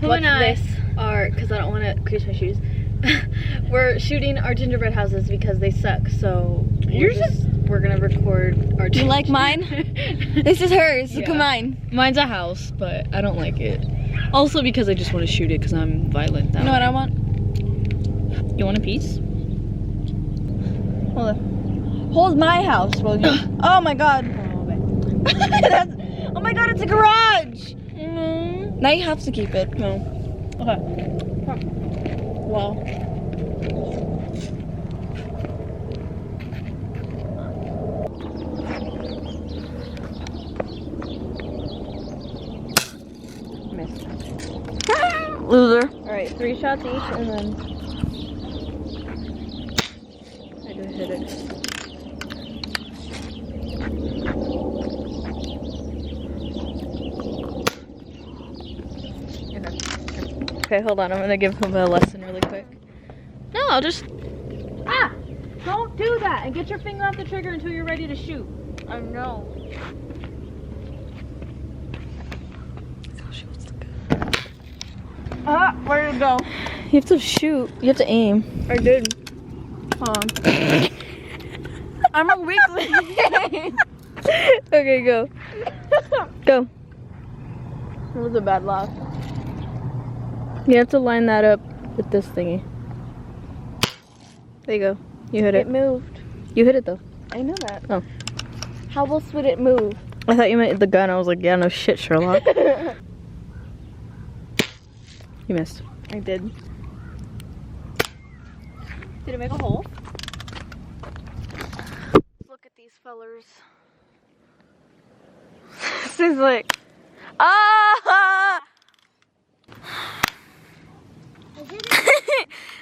Who and I are, because I don't want to crease my shoes. We're shooting our gingerbread houses because they suck. So we're gonna record our. You like mine? This is hers. Yeah. Look at mine. Mine's a house, but I don't like it. Also because I just want to shoot it because I'm violent. You know what I want? You want a piece? Hold on. Hold my house, will you? Oh my god. Oh my god, it's a garage. Now you have to keep it. No. Okay. Well. Missed. Loser. Alright, 3 shots each and then I just hit it. Okay, hold on. I'm gonna give him a lesson really quick. No, I'll just... Ah! Don't do that! And get your finger off the trigger until you're ready to shoot. I know. Where did it go? You have to shoot. You have to aim. I did. I'm a weakling. Okay, go. Go. That was a bad laugh. You have to line that up with this thingy. There you go. You hit it. It moved. You hit it though. I know that. Oh. How else would it move? I thought you meant the gun. I was like, yeah, no shit, Sherlock. You missed. I did. Did it make a hole? Look at these fellers. This is like... Ah!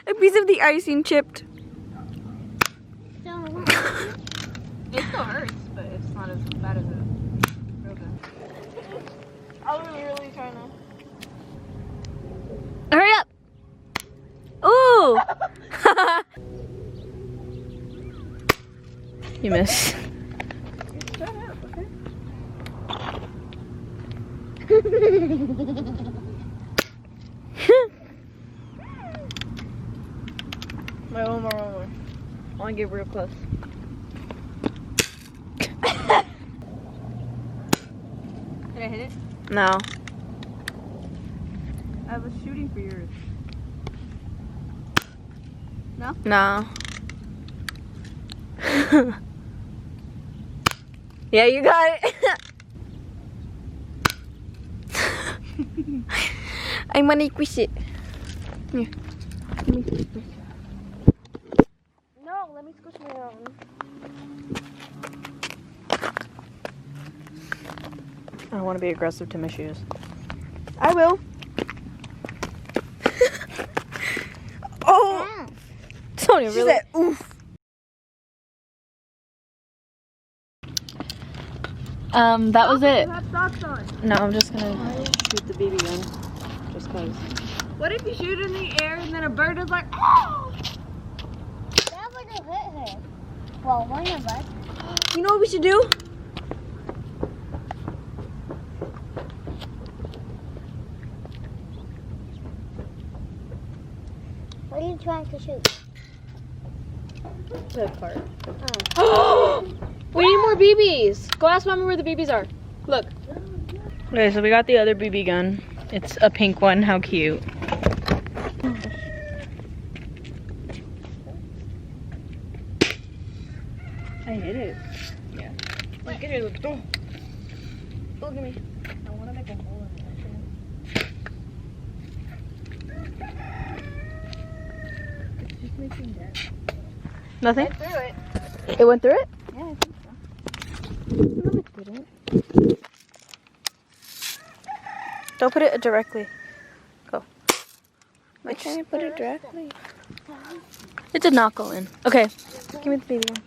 A piece of the icing chipped. It still hurts, but it's not as bad as it broken. I was really trying to... Hurry up! Ooh! You missed. Shut up, okay? One more. I want to get real close. Did I hit it? No. I was shooting for yours. No? No. Yeah, you got it. I want to squish it. Here. Let me squish this. No, let me squish my own. I don't want to be aggressive to my shoes. I will. Oh! Sonia, She really? said, oof. That was it. You have socks on. No, I'm just gonna shoot the BB gun. Just cause. What if you shoot in the air and then a bird is like, oh! That would have hit her. Well, one of us. You know what we should do? What are you trying to shoot? That part. Oh. We need more BBs. Go ask Mommy where the BBs are. Look. Okay, so we got the other BB gun. It's a pink one. How cute. I hit it. Yeah. Look at it. Look at me. I want to make a hole in it. It's just making that. Nothing? Through it. It went through it? Yeah, I think so. No, it didn't. Don't put it directly. Go. Why can't I put it directly? It did not go in. Okay. Give me the baby one.